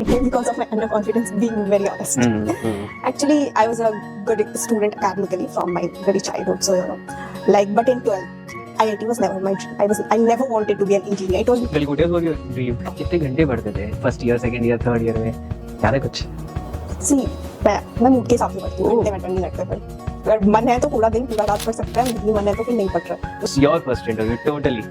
because of my underconfidence, being very honest. Actually, I was a good student academically from my very childhood. So, but in 12th, IIT was never my dream. I never wanted to be an engineer. It was Galgotias was your dream. कितने घंटे पढ़ते थे first year, second year, third year में? याद है कुछ? see, मैं mood के हिसाब से पढ़ती हूँ, घंटे मैटर नहीं करते पर अगर मन है तो पूरा दिन पूरा रात पढ़ सकता है, नहीं मन है तो फिर नहीं पढ़ रहा. Your first interview, totally.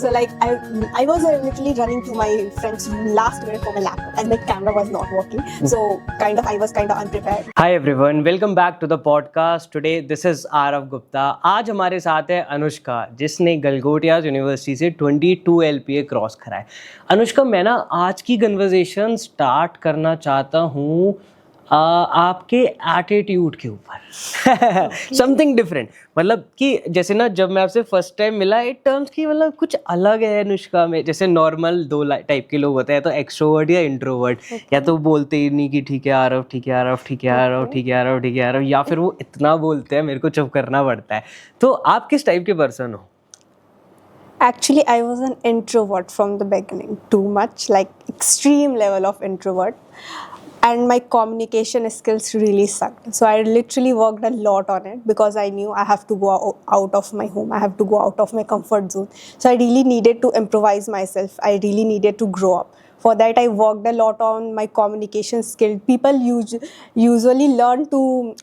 So I was literally running to my friend's last minute for my laptop and my camera was not working. So I was kind of unprepared. Hi everyone, welcome back to the podcast. Today this is Arav Gupta. आज हमारे साथ है अनुष्का, जिसने Galgotias university से 22 LPA cross करा है. अनुष्का, मैं ना आज की कन्वर्सेशन स्टार्ट करना चाहता हूँ आपके एटीट्यूड के ऊपर. समथिंग डिफरेंट, मतलब कि जैसे ना जब मैं आपसे फर्स्ट टाइम मिला इट टर्म्स की मतलब कुछ अलग है अनुष्का में. जैसे नॉर्मल दो टाइप के लोग होते हैं, तो एक्सट्रोवर्ट या इंट्रोवर्ट. या तो बोलते ही नहीं कि ठीक है आरव, ठीक है आरव, ठीक है आरव, ठीक है आरव, ठीक है आरव, या फिर वो इतना बोलते हैं मेरे को चुप करना पड़ता है. तो आप किस टाइप के पर्सन हो? Actually, I was an introvert from the beginning, too much, like extreme level of introvert. And my communication skills really sucked. So I literally worked a lot on it because I knew I have to go out of my home. I have to go out of my comfort zone. So I really needed to improvise myself. I really needed to grow up. For that, I worked a lot on my communication skill. People usually learn to,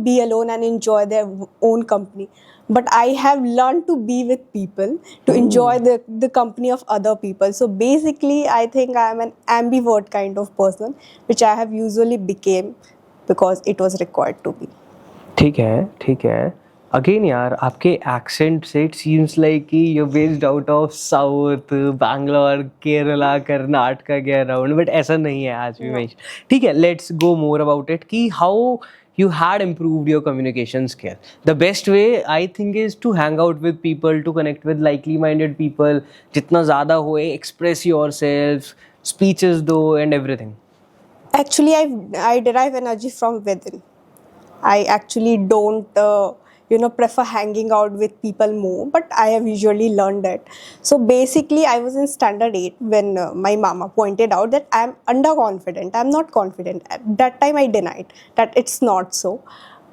be alone and enjoy their own company. But I have learned to be with people, to enjoy the company of other people. So basically, I think I am an ambivert kind of person, which I have usually became because it was required to be. ठीक है, ठीक है. Again यार, आपके accent से it seems like कि you based out of south, Bangalore, Kerala, Karnataka के around, but ऐसा नहीं है आज भी. मैं ठीक है, let's go more about it कि how you had improved your communication skill. The best way I think is to hang out with people, to connect with likely minded people. जितना ज़्यादा होए, express yourself, speeches दो and everything. Actually, I derive energy from within. I actually don't, prefer hanging out with people more, but I have usually learned that. So basically, I was in standard 8 when my mama pointed out that I'm underconfident. I'm not confident. At that time, I denied that it's not so.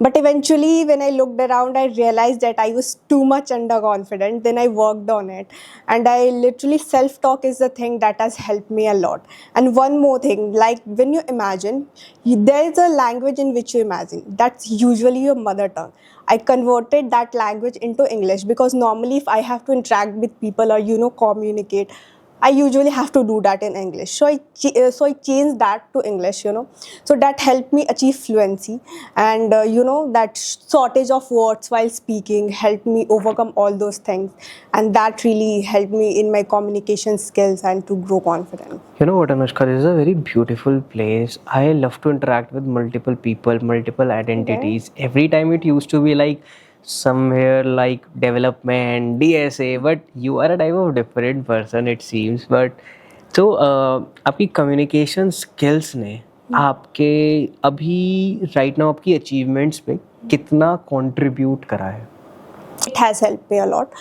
But eventually, when I looked around, I realized that I was too much underconfident. Then I worked on it. And I literally, self-talk is the thing that has helped me a lot. And one more thing, like when you imagine, there is a language in which you imagine. That's usually your mother tongue. I converted that language into English because normally if I have to interact with people or, communicate, I usually have to do that in English. So I changed that to English, So that helped me achieve fluency. And, that shortage of words while speaking helped me overcome all those things. And that really helped me in my communication skills and to grow confident. You know what, Anushka, this is a very beautiful place. I love to interact with multiple people, multiple identities. Okay. Every time it used to be like somewhere like development, DSA, but you are a type of different person it seems. But so आपकी communication skills ने आपके अभी right now आपकी achievements पे कितना contribute करा है? It has helped me a lot.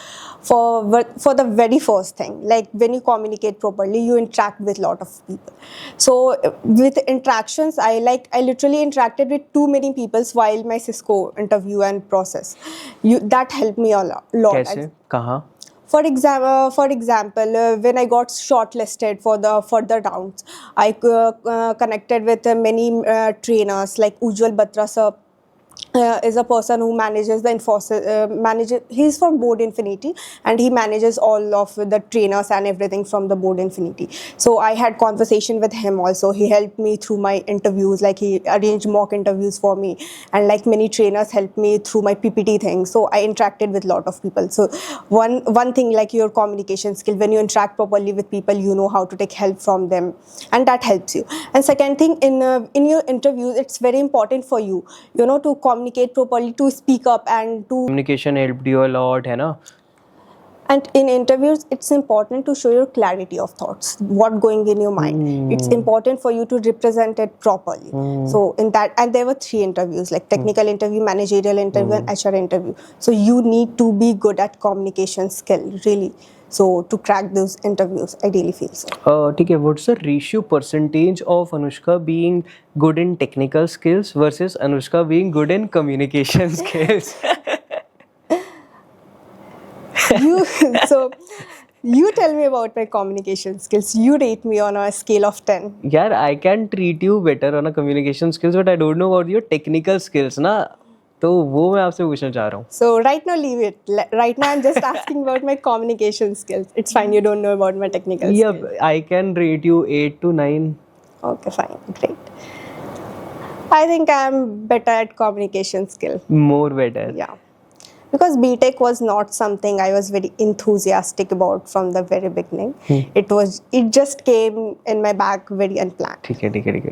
For the very first thing, like when you communicate properly, you interact with a lot of people. So with interactions, I literally interacted with too many people while my Cisco interview and process. That helped me a lot. कैसे? कहाँ? For example, when I got shortlisted for the further rounds, I connected with many trainers like Ujjwal Batra sir. Is a person who manages the Infosys, he's from Board Infinity and he manages all of the trainers and everything from the Board Infinity. So I had conversation with him also. He helped me through my interviews, like he arranged mock interviews for me, and like many trainers helped me through my PPT thing. So I interacted with a lot of people. So one thing, like your communication skill, when you interact properly with people, you know how to take help from them, and that helps you. And second thing, in your interviews, it's very important for you, to communicate properly, to speak up and to... Communication helped you a lot, है ना? And in interviews, it's important to show your clarity of thoughts, what going in your mind. It's important for you to represent it properly. So in that, and there were 3 interviews, like technical interview, managerial interview, and HR interview. So you need to be good at communication skill, really. So to crack those interviews, I really feel so. ठीक है, what's the ratio percentage of Anushka being good in technical skills versus Anushka being good in communication skills? So you tell me about my communication skills. You rate me on a scale of 10. यार, I can treat you better on a communication skills, but I don't know about your technical skills ना, तो वो मैं आपसे पूछना चाह रहा हूँ. So right now leave it. Right now I'm just asking about my communication skills. It's fine, you don't know about my technical Yeah, skills. I can rate you 8 to 9. Okay, fine, great. I think I'm better at communication skill. More better. Yeah. Because BTech was not something I was very enthusiastic about from the very beginning. It just came in my bag very unplanned. ठीक है,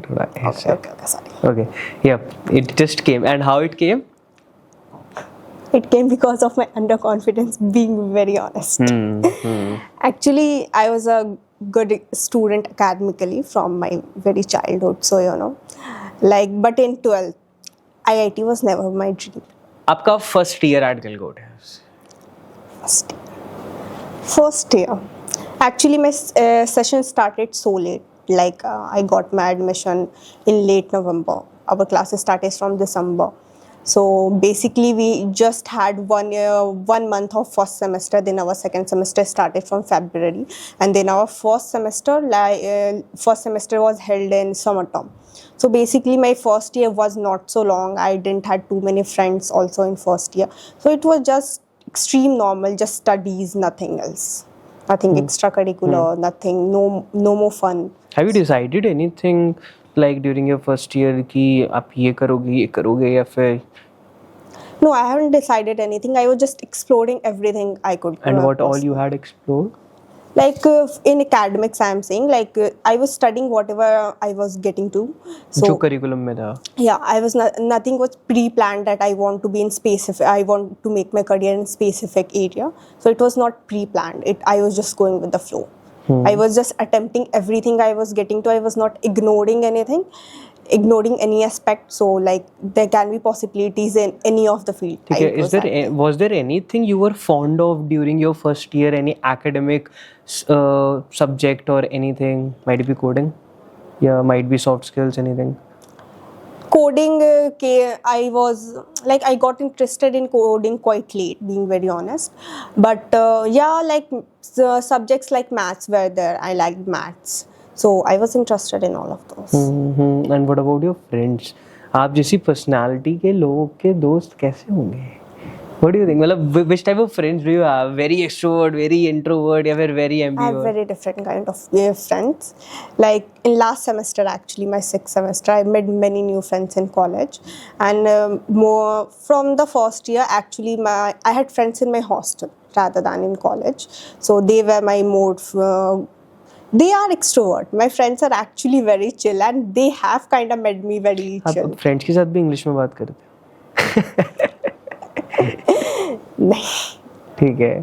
थोड़ा ऐसे. Okay, sorry. Okay, yeah, it just came. And how it came? It came because of my underconfidence, being very honest. Actually, I was a good student academically from my very childhood. So, but in 12th, IIT was never my dream. आपका first year at Galgote है. First year. Actually, my session started so late. Like, I got my admission in late November. Our classes started from December. So basically, we just had 1 month of first semester. Then our second semester started from February, and then our first semester was held in summer term. So basically, my first year was not so long. I didn't had too many friends also in first year. So it was just extreme normal, just studies, nothing else, nothing extracurricular, nothing, no more fun. Have you decided anything like during your first year कि आप ये करोगे या फिर? No, I haven't decided anything. I was just exploring everything I could. And what all you had explored? Like in academics, I am saying, like I was studying whatever I was getting to. So जो curriculum में था. yeah, I was nothing was pre-planned that I want to be in specific. I want to make my career in specific area. So it was not pre-planned. I was just going with the flow. I was just attempting everything I was getting to. I was not ignoring anything, ignoring any aspect. So like there can be possibilities in any of the field. ठीक है. Was there anything you were fond of during your first year? Any academic subject or anything? Might be coding, yeah, might be soft skills, anything. Coding, I got interested in coding quite late, being very honest. But subjects like maths were there. I liked maths. So I was interested in all of those. And what about your friends? आप जैसी personality के लोगों के दोस्त कैसे होंगे? What do you think? मतलब which type of friends do you have? Very extrovert, very introvert, या फिर very ambivert? I have very different kind of friends. Like in last semester, actually, my 6th semester, I made many new friends in college. And more from the first year, actually, I had friends in my hostel rather than in college. So they were my mode. They are extrovert. My friends are actually very chill, and they have kind of made me very chill. आप friends के साथ भी English में बात करते हो? नहीं. ठीक है.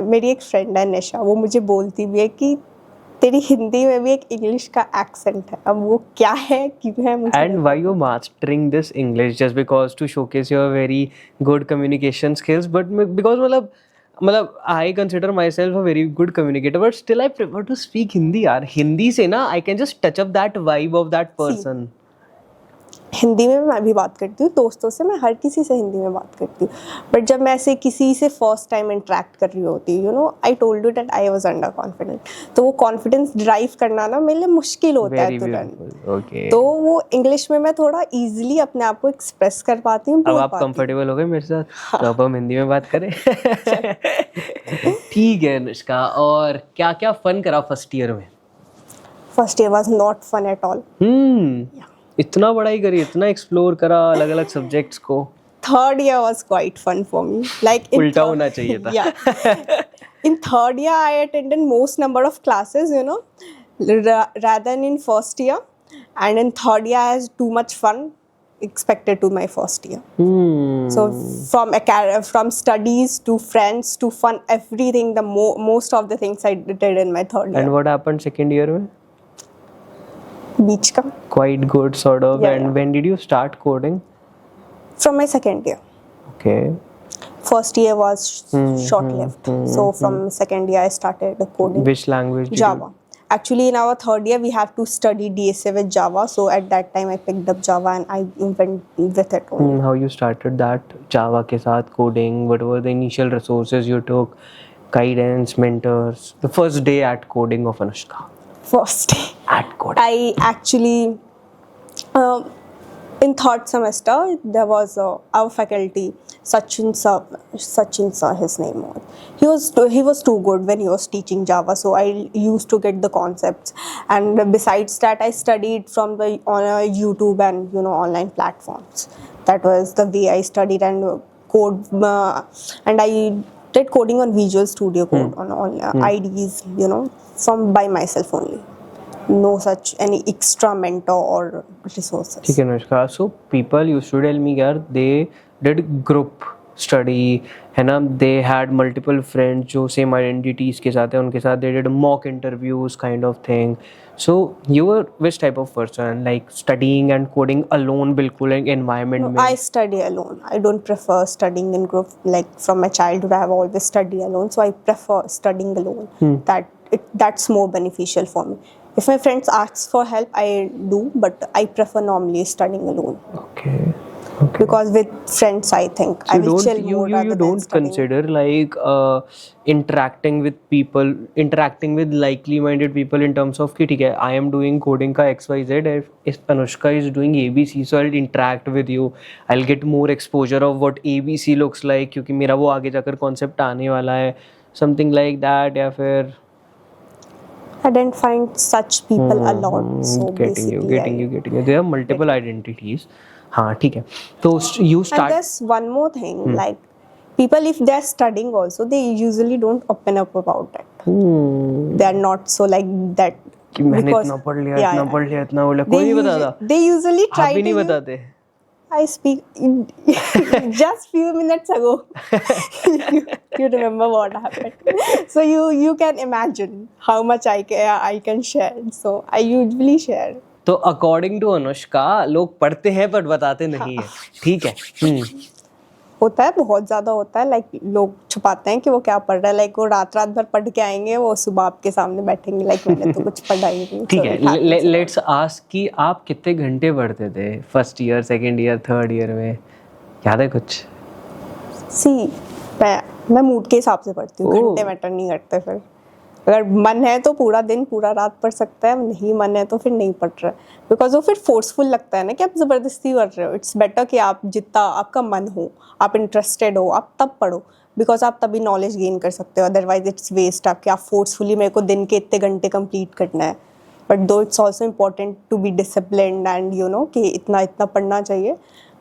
मेरी एक फ्रेंड है निशा, वो मुझे बोलती भी है कि तेरी हिंदी में भी एक इंग्लिश का एक्सेंट है. अब वो क्या है क्यों है मुझे. And why you mastering this English? Just because to showcase your very good communication skills, but because मतलब I consider myself a very good communicator, but still I prefer to speak Hindi यार. हिंदी से ना I can just touch up that vibe of that person. Hindi में मैं भी बात करती हूँ दोस्तों से, मैं हर किसी से हिंदी में बात करती हूँ. बट जब मैं ऐसे किसी से फर्स्ट टाइम इंटरेक्ट कर रही होती हूँ, I told you that I was under confident. तो वो कॉन्फिडेंस ड्राइव करना ना मेरे लिए मुश्किल होता है तुरंत. Okay. तो वो इंग्लिश में मैं थोड़ा इजीली अपने आप को एक्सप्रेस कर पाती हूँ. अब आप कंफर्टेबल हो गए मेरे साथ, तो अब हम हिंदी में बात करें. ठीक है अनुष्का, और क्या क्या फन करा फर्स्ट ईयर में? First year was not fun at all. इतना पढ़ाई करी, इतना एक्सप्लोर करा अलग अलग सब्जेक्ट्स को. Third year was quite fun for me. Like उल्टा होना चाहिए था. Yeah. In third year, I attended most number of classes, rather than in first year. And in third year, I had too much fun expected to my first year. So from studies to friends to fun, everything, most of the things I did in my third year. And what happened second year में? Beach ka. Quite good sort of. Yeah, and yeah. when did you start coding? From my second year. Okay. first year was short lived. So from second year I started coding. Which language did Java. Actually, in our third year we have to study DSA with Java. So at that time I picked up Java and I went with it only. How you started that Java के साथ coding? What were the initial resources you took? Guidance, mentors. The first day at coding of Anushka. First day. At coding. I actually, in third semester, there was our faculty, Sachin sir, his name was. He was too good when he was teaching Java, so I used to get the concepts. And besides that, I studied from on YouTube and online platforms. That was the way I studied and code, and I did coding on Visual Studio Code on all IDs, from by myself only. No such any extra mentor or resources. ठीक है Anushka. So people used to tell me यार they did group study है ना, they had multiple friends जो same identities के साथ हैं, उनके साथ they did mock interviews kind of thing. So you were which type of person, like studying and coding alone बिल्कुल एक environment में? I study alone. I don't prefer studying in group. Like from my childhood, I have always studied alone. So I prefer studying alone. That's more beneficial for me. If my friends ask for help, I do, but I prefer normally studying alone. Okay. Because with friends, I think So I will chill you more rather you than don't studying. consider like interacting with people, interacting with likely minded people in terms of कि ठीक है I am doing coding का XYZ, if Anushka is doing ABC, so I'll interact with you, I'll get more exposure of what ABC looks like क्योंकि मेरा वो आगे जाकर concept आने वाला है, something like that. या फिर I didn't find such people a lot. So getting you. basically, There are multiple identities. हाँ ठीक है. तो you And start. there's one more thing, like people, if they're studying also, they usually don't open up about it. They're not so like that. कि मैंने because- इतना पढ़ लिया, Yeah, इतना yeah. पढ़ लिया, इतना बोला, कोई नहीं बताता. They usually try आप भी नहीं to. बताते. I speak just few minutes ago. you remember what happened. So you can imagine how much I can share. So I usually share. तो अकॉर्डिंग टू अनुष्का लोग पढ़ते हैं बट बताते नहीं है. ठीक है. होता है, बहुत ज्यादा होता है. लाइक लोग छुपाते हैं कि वो क्या पढ़ रहा है. लाइक वो रात भर पढ़ के आएंगे, वो सुबह आपके सामने बैठेंगे लाइक मैंने तो कुछ पढ़ा ही नहीं. ठीक है. लेट्स आस्क कि आप कितने घंटे पढ़ते थे first year, second year, third year में? याद है कुछ? सी मैं मूड के हिसाब से पढ़ती हूँ. घंटे मैटर नहीं करते. फिर अगर मन है तो पूरा दिन पूरा रात पढ़ सकता है, नहीं मन है तो फिर नहीं पढ़ रहा है. बिकॉज वो फिर फोर्सफुल लगता है ना कि आप ज़बरदस्ती कर रहे हो. इट्स बेटर कि आप जितना आपका मन हो, आप इंटरेस्टेड हो, आप तब पढ़ो. बिकॉज आप तभी नॉलेज गेन कर सकते हो. अदरवाइज इट्स वेस्ट आप फोर्सफुली मेरे को दिन के इतने घंटे कंप्लीट करना है. But though it's also important to be disciplined and कि इतना इतना पढ़ना चाहिए.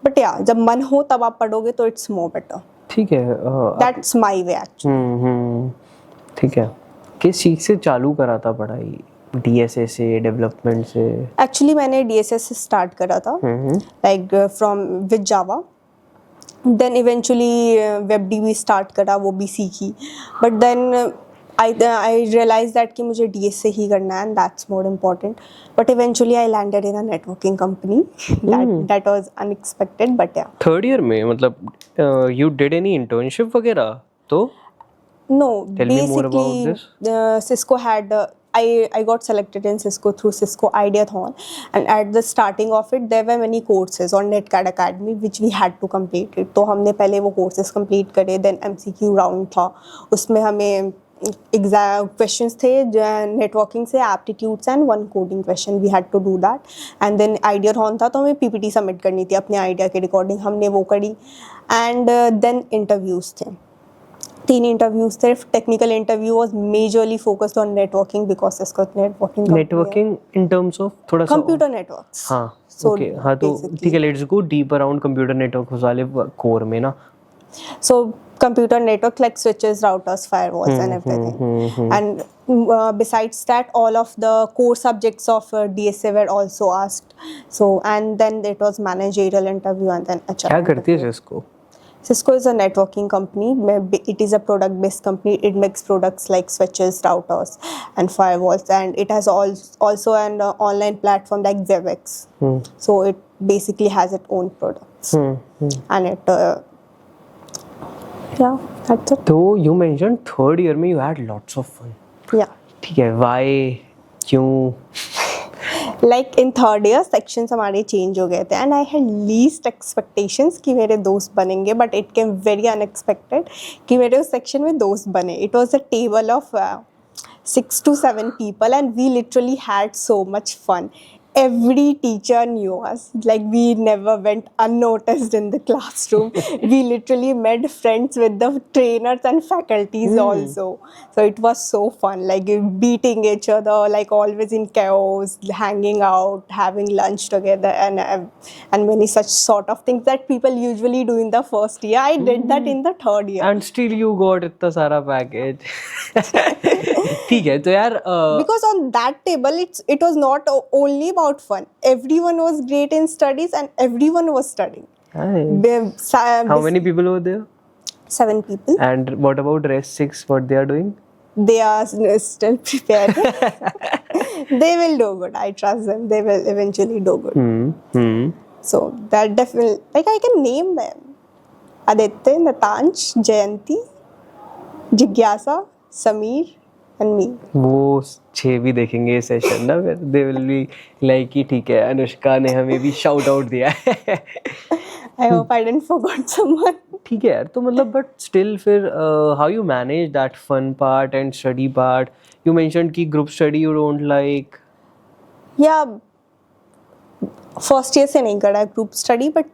बट या जब मन हो तब आप पढ़ोगे तो इट्स मोर बेटर. ठीक है. That's my way actually. ठीक है. किस चीज़ से चालू करा था पढ़ाई? डीएसए से, डेवलपमेंट से? एक्चुअली मैंने डीएसए से स्टार्ट करा था, like from with Java. Then eventually web DB start करा, वो भी सीखी. But then I realise that कि मुझे डीएसए ही करना है and that's more important. But eventually I landed in a networking company. That was unexpected. But yeah third year में मतलब यू डिड एनी इंटर्नशिप वगैरह? तो no, Tell me more about basically Cisco had I got selected in Cisco through Cisco Ideathon, and at the starting of it there were many courses on Netcad Academy which we had to complete it. तो हमने पहले वो courses complete करे. then MCQ round था, उसमें हमें exam questions थे networking से, aptitudes and one coding question. We had to do that. And then ideathon था तो हमें पीपीटी सबमिट करनी थी अपने आइडिया की रिकॉर्डिंग. हमने वो करी. एंड देन इंटरव्यूज़ थे, 3 इंटरव्यूज थे. Technical interview was majorly focused on networking because इसका नेटवर्किंग इन टर्म्स ऑफ थोड़ा सा कंप्यूटर नेटवर्क्स. हाँ. ओके. हाँ तो ठीक है. Let's go deep around computer network वाले कोर में ना. So computer network like switches, routers, firewalls and everything. And besides that, all of the core subjects of DSA were also asked. So and then it was managerial interview and then HR. क्या करती है Cisco? Cisco is a networking company. It is a product-based company. It makes products like switches, routers, and firewalls, and it has also an online platform like Webex. So it basically has its own products, and it Yeah, that's it. तो you mentioned third year में you had lots of fun. Yeah. ठीक है, why, क्यों? Like in third year sections हमारे change हो गए थे and I had least expectations कि मेरे दोस्त बनेंगे, but it came very unexpected कि मेरे उस section में दोस्त बने. It was a table of 6 to 7 people and we literally had so much fun. Every teacher knew us. Like we never went unnoticed in the classroom. We literally made friends with the trainers and faculties also. So it was so fun. Like beating each other, like always in chaos, hanging out, having lunch together, and many such sort of things that people usually do in the first year. I did that in the third year. And still you got इतना सारा package. ठीक है, तो यार Because on that table it was not only about fun. Everyone was great in studies and everyone was studying. how many people were there? 7 people. And what about rest 6? What they are doing? They are still preparing. They will do good. I trust them. They will eventually do good. So that definitely, like I can name them: Aditya, Natansh, Jayanti, Jigyasa, Sameer, and me. वो 6 भी देखेंगे session ना, फिर they will be like कि ठीक है अनुष्का ने हमें भी शाउट आउट दिया है. I hope I didn't forget someone. ठीक है यार, तो मतलब बट स्टिल फिर how you manage that fun part and study part? You mentioned कि group study you don't like. Yeah, first year से नहीं करा है ग्रुप स्टडी, बट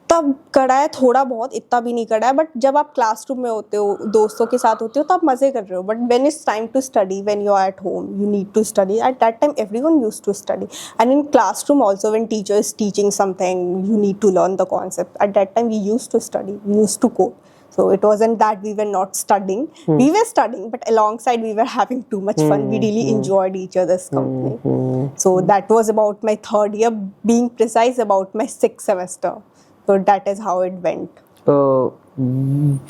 तब करा है थोड़ा बहुत, इतना भी नहीं करा है. बट जब आप क्लासरूम में होते हो, दोस्तों के साथ होते हो, तो आप मज़े कर रहे हो. But when it's time to study, when you are at home, you need to study. At that time everyone used to study, and in classroom also when teacher is teaching something, you need to learn the concept. At that time we used to study, we used to code. So it wasn't that we were not studying. We were studying, but alongside we were having too much fun. We really enjoyed each other's company. So that was about my third year, being precise about my 6th semester. So that is how it went.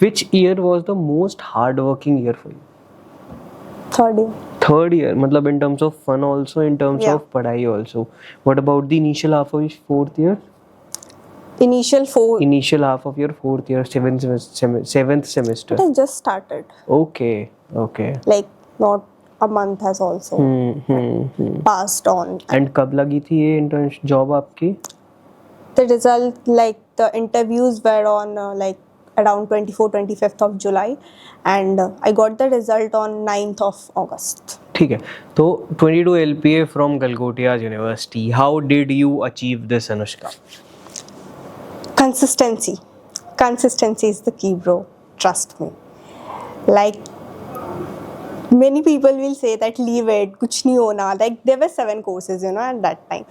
Which year was the most hard-working year for you? Third year. Third year, मतलब in terms of fun also, in terms Yeah. of पढ़ाई also. What about the initial half of your fourth year? Initial half of your fourth year, seventh semester. It has just started. Okay. Like not a month has also passed on. And कब लगी थी ये intern job आपकी? The result, like the interviews were on like around 24-25th of July, and I got the result on 9th of August. ठीक है, तो 22 LPA from Galgotia University. How did you achieve this, Anushka? Consistency is the key, bro. Trust me. Like many people will say that leave it, kuch nahi hona. Like there were 7 courses, at that time.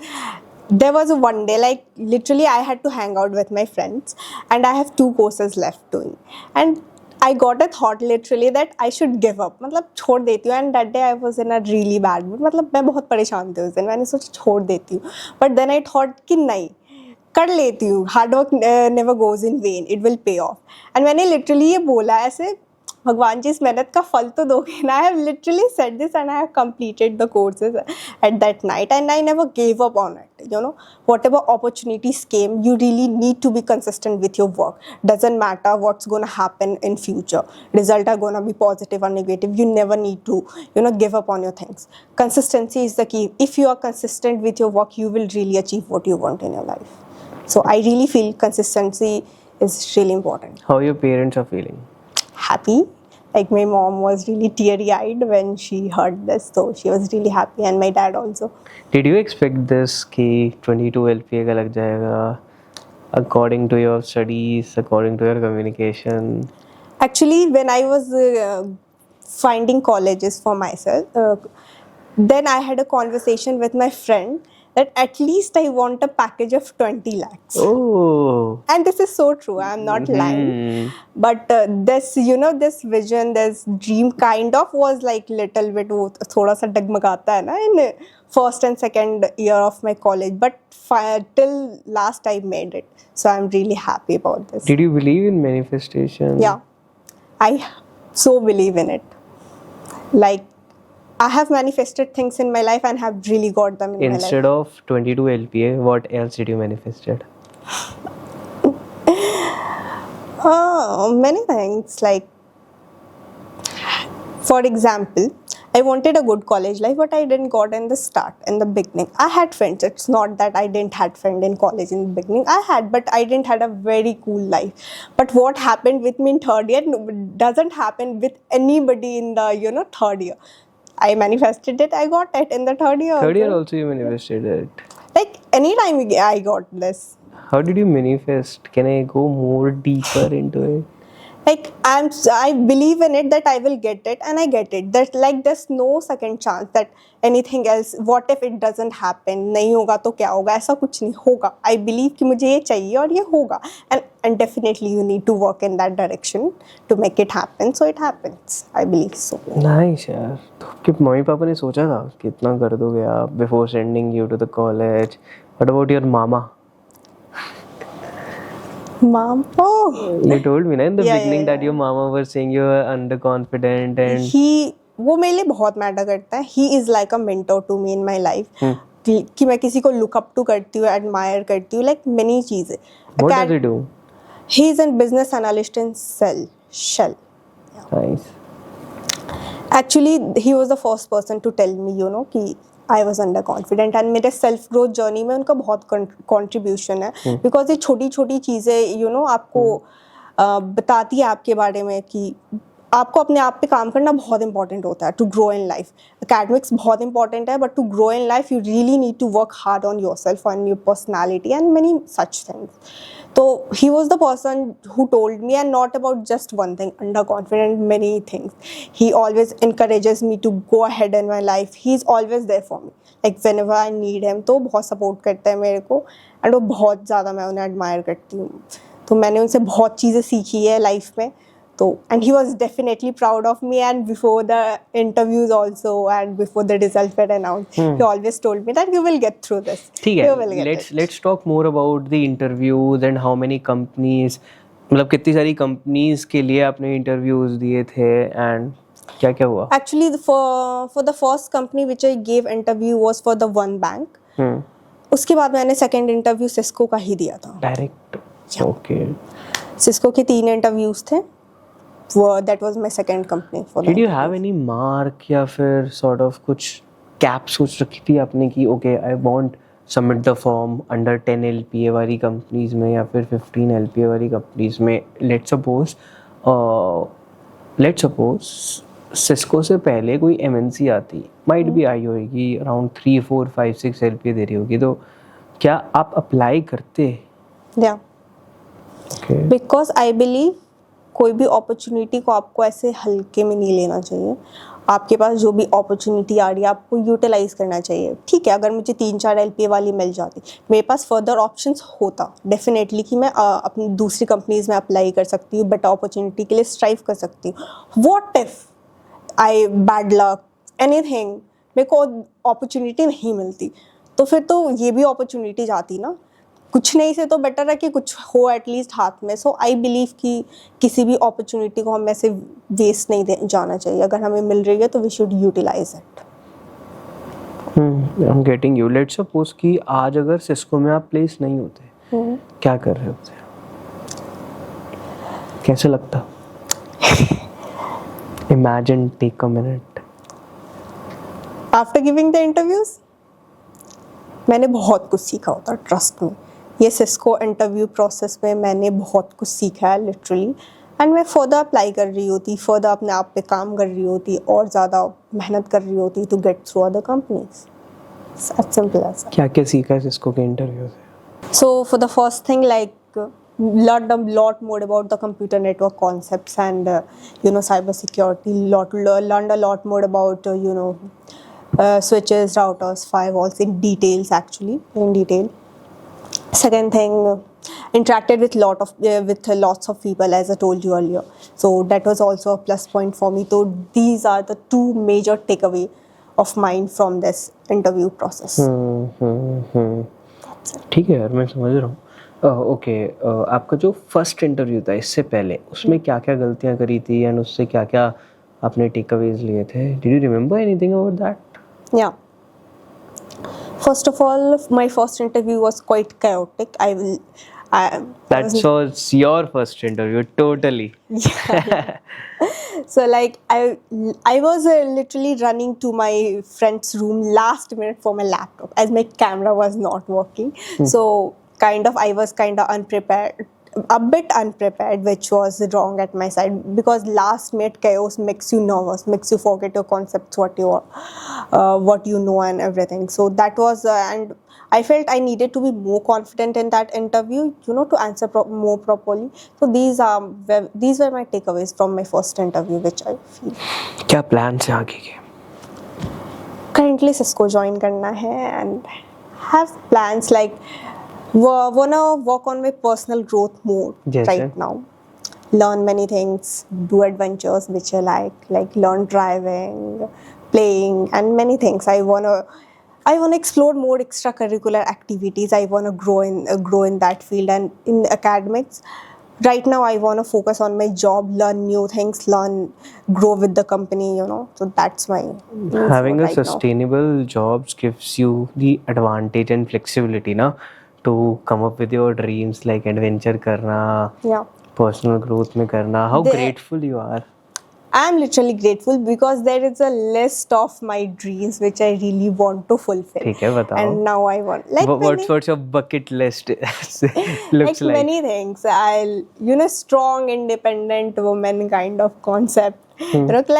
There was one day, like literally I had to hang out with my friends, and I have 2 courses left doing, and I got a thought literally that I should give up. मतलब छोड़ देती हूँ. And that day I was in a really bad mood. मतलब मैं बहुत परेशान थी उस दिन. मैंने सोचा छोड़ देती हूँ. But then I thought कि नहीं, कर लेती हूँ. Hard work never goes in when, it will pay of. And मैंने लिटरली ये बोला ऐसे, भगवान जी इस मेहनत का फल तो दोगे ना. I have literally said this and I have completed the courses at that night, and I never gave up on it. What ever opportunities came, you really need to be consistent with your work. Doesn't matter what's going to happen in future, result are going to be positive or negative, you never need to give up on your things. Consistency is the key. If you are consistent with your work, you will really achieve what you want in your life. So I really feel consistency is really important. How your parents are feeling? Happy. Like my mom was really teary-eyed when she heard this, so she was really happy, and my dad also. Did you expect this कि 22 LPA का लग जाएगा according to your studies, according to your communication? Actually, when I was finding colleges for myself, then I had a conversation with my friend that at least I want a package of 20 lakhs. Oh. And this is so true. I'm not lying. But this, this vision, this dream kind of was like little bit वो थोड़ा सा डगमगाता है ना in first and second year of my college. But till last I made it. So I'm really happy about this. Did you believe in manifestation? Yeah. I so believe in it. Like I have manifested things in my life and have really got them in my life. Instead of 22 LPA, what else did you manifested? Many things, like for example, I wanted a good college life, but I didn't got in the start, in the beginning. I had friends. It's not that I didn't had friend in college in the beginning. I had, but I didn't had a very cool life. But what happened with me in third year doesn't happen with anybody in the third year. I manifested it. I got it in the third year. Third year also. also you manifested it. Like anytime I got this. How did you manifest? Can I go more deeper into it? Like I believe in it that I will get it, and I get it. That like there's no second chance that anything else. What if it doesn't happen? नहीं होगा तो क्या होगा? ऐसा कुछ नहीं होगा. I believe कि मुझे ये चाहिए और ये होगा. And definitely you need to work in that direction to make it happen. So it happens. I believe so. Nice यार. तो आपके मम्मी पापा ने सोचा था कि इतना कर दोगे आप before sending you to the college. What about your mama? Mom, oh. You told me na in the Yeah, beginning yeah, that your mama was saying you were underconfident and वो मेरे लिए बहुत मैटर करता है. He is like a mentor to me in my life. कि मैं किसी को लुक अप टू करती हूँ, एडमायर करती हूँ, लाइक मेनी चीजें. what does he do? He is an business analyst in Shell. Nice. Actually, he was the first person to tell me, कि I was under confident, and मेरे self growth journey में उनका बहुत contribution है. Because ये छोटी छोटी चीज़ें आपको बताती है आपके बारे में कि आपको अपने आप पे काम करना बहुत इंपॉर्टेंट होता है to grow in life. Academics बहुत इंपॉर्टेंट है, but to grow in life you really need to work hard on your self, on your personality and many such things. So he was the person who told me, and not about just one thing, underconfident, many things. He always encourages me to go ahead in my life. He's always there for me. Like whenever I need him, तो बहुत support करता है मेरे को, and वो बहुत ज़्यादा मैं उन्हें admire करती हूँ. तो मैंने उनसे बहुत चीज़ें सीखी है लाइफ में. तो and he was definitely proud of me, and before the interviews also, and before the results were announced, he always told me that you will get through this. ठीक You will है. get it. Let's talk more about the interviews and how many companies. मतलब कितनी सारी companies के लिए आपने interviews दिए थे and क्या क्या हुआ? Actually, for the first company which I gave interview was for the one bank. उसके बाद मैंने second interview Cisco का ही दिया था. Direct. Okay. Cisco के 3 interviews थे. That was my second company for Did that. you have any mark या फिर sort of कुछ cap सोच रखी थी आपने कि okay I want submit the form under 10 LPA वाली companies में या फिर 15 LPA वाली companies में? Let's suppose Cisco से पहले कोई MNC आती, might be आई होगी around 3, 4, 5, 6 LPA दे रही होगी, तो क्या आप apply करते? Yeah. Okay. Because I believe कोई भी अपॉर्चुनिटी को आपको ऐसे हल्के में नहीं लेना चाहिए. आपके पास जो भी अपॉर्चुनिटी आ रही है आपको यूटिलाइज करना चाहिए. ठीक है, अगर मुझे 3-4 LPA वाली मिल जाती, मेरे पास फर्दर ऑप्शंस होता डेफिनेटली कि मैं अपनी दूसरी कंपनीज में अप्लाई कर सकती हूँ, बेटर अपॉर्चुनिटी के लिए स्ट्राइव कर सकती हूँ. What if I bad luck anything, मेरे को अपॉर्चुनिटी नहीं मिलती, तो फिर तो ये भी अपॉर्चुनिटी जाती ना. कुछ नहीं से तो बेटर है कि कुछ हो एटलीस्ट हाथ में. सो आई बिलीव कि किसी भी अपॉर्चुनिटी को हमें ऐसे वेस्ट नहीं जाना चाहिए. अगर हमें मिल रही है तो we should utilize it. I'm getting you. Let's suppose कि आज अगर सिस्को में आप प्लेस नहीं होते, क्या कर रहे होते? कैसे लगता? Imagine, take a minute. After giving the interviews मैंने बहुत कुछ सीखा होता, ट्रस्ट में. ये सिस्को इंटरव्यू प्रोसेस में मैंने बहुत कुछ सीखा है लिटरली. एंड मैं फर्दर अप्लाई कर रही होती, फर्दर अपने आप पे काम कर रही होती, और ज़्यादा मेहनत कर रही होती to get through other companies. As simple as that. क्या क्या सीखा है सिस्को के इंटरव्यू से? So for the first thing, like learned a lot more about the computer network concepts and cyber security. Learned a lot more about switches, routers, firewalls in detail. Second thing, interacted with lots of people, as I told you earlier. So that was also a plus point for me. So these are the 2 major takeaway of mine from this interview process. ठीक है यार, मैं समझ रहा हूँ. Okay, आपका जो first interview था इससे पहले, उसमें क्या क्या गलतियाँ करी थी एंड उससे क्या क्या आपने टेकअवेज लिए थे? Did you remember anything about that? Yeah. First of all, my first interview was quite chaotic. That was your first interview, totally. Yeah. So like I was literally running to my friend's room last minute for my laptop as my camera was not working. So kind of I was kind of unprepared, a bit unprepared, which was wrong at my side, because last minute chaos makes you nervous, makes you forget your concepts, what you know and everything. So that was and I felt I needed to be more confident in that interview, to answer more properly. So these were my takeaways from my first interview, which I feel. क्या plans हैं आगे के? Currently Cisco join करना है and have plans like wanna work on my personal growth more Yes, right sir. now. Learn many things, do adventures which I like learn driving, playing, and many things. I wanna explore more extracurricular activities. I wanna grow in that field and in academics. Right now, I wanna focus on my job, learn new things, grow with the company. So that's my goal Having for a right now. sustainable jobs gives you the advantage and flexibility na, to come up with your dreams, like adventure karna, Yeah. personal growth में करना. How There- grateful you are. I'm literally grateful because there is a list of my dreams which I really want to fulfill. ठीक है, बताओ. And now I want What's your bucket list looks like? many things. Strong independent woman kind of concept.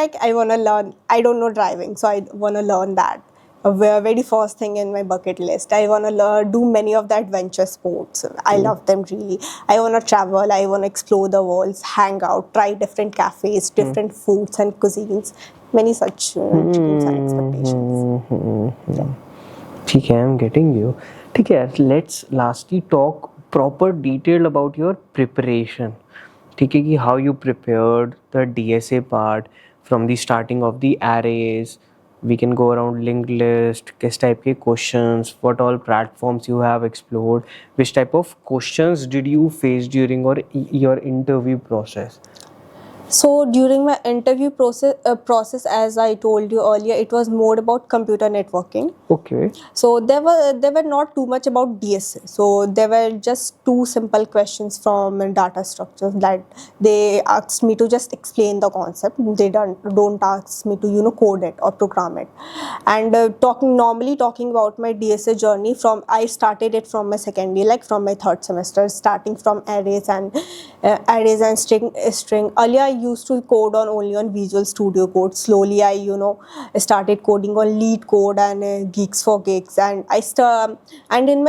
Like I want to learn. I don't know driving, so I want to learn that. A very first thing in my bucket list. I want to do many of the adventure sports. I love them really. I want to travel. I want to explore the world, hang out, try different cafes, different foods and cuisines. Many such dreams and expectations. ठीक है, I'm getting you. ठीक है, let's lastly talk proper detail about your preparation. ठीक है कि how you prepared the DSA part from the starting of the arrays. We can go around linked list, किस type के questions, what all platforms you have explored, which type of questions did you face during your interview process. So during my interview process, as I told you earlier, it was more about computer networking. Okay. So there were not too much about DSA. So there were just two simple questions from data structures that they asked me to just explain the concept. They don't ask me to code it or program it. And talking about my DSA journey, I started it from my second year, like from my third semester, starting from arrays and string. Earlier I used to code only on Visual Studio Code. Slowly I started coding on Lead Code and Geeks for Gigs, and and in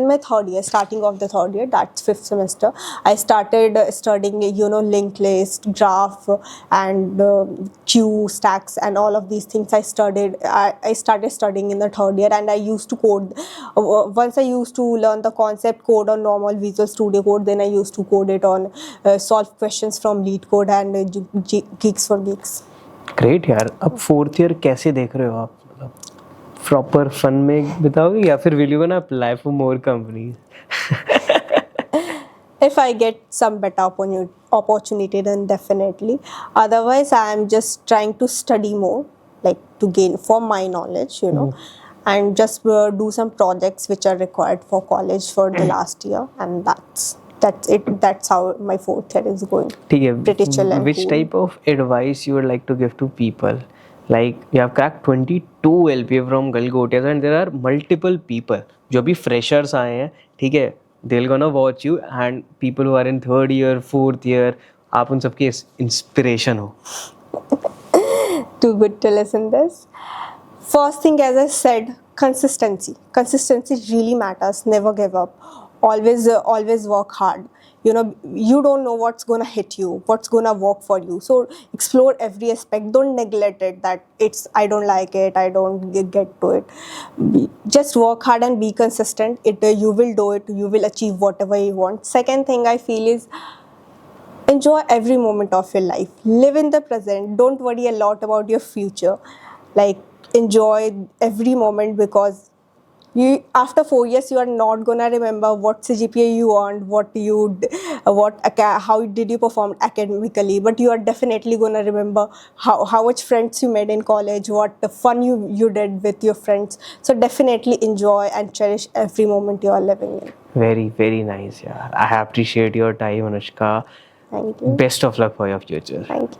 my third year, starting of the third year, that's fifth semester, I started studying linked list, graph, and queue stacks, and all of these things I started studying in the third year. And I used to code once I used to learn the concept code on normal Visual Studio Code, then I used to code it on solve questions from Lead Code and Geeks for Geeks. Great यार. अब fourth year कैसे देख रहे हो आप? Proper fun में बिताओगे या फिर will you gonna apply for more companies? If I get some better opportunity, then definitely. Otherwise, I am just trying to study more, like to gain for my knowledge, and just do some projects which are required for college for the last year, and that's it. That's how my fourth year is going. ठीक है. Pretty chill and Which cool. type of advice you would like to give to people? Like you have cracked 22 LPA from Galgotias and there are multiple people जो भी freshers आए हैं, ठीक है, they'll gonna watch you and people who are in third year, fourth year, आप उन सबके inspiration हो. Too good to listen this. First thing, as I said, consistency. Consistency really matters. Never give up. Always work hard. You don't know what's gonna hit you, what's gonna work for you. So explore every aspect. Don't neglect it. That I don't like it. I don't get to it. Just work hard and be consistent. You will do it. You will achieve whatever you want. Second thing I feel is enjoy every moment of your life. Live in the present. Don't worry a lot about your future. Like enjoy every moment because you after 4 years you are not gonna remember what CGPA you earned, how did you perform academically, but you are definitely gonna remember how much friends you made in college, what the fun you did with your friends. So definitely enjoy and cherish every moment you are living in. Very, very nice. Yeah, I appreciate your time, Anushka. Thank you. Best of luck for your future. Thank you.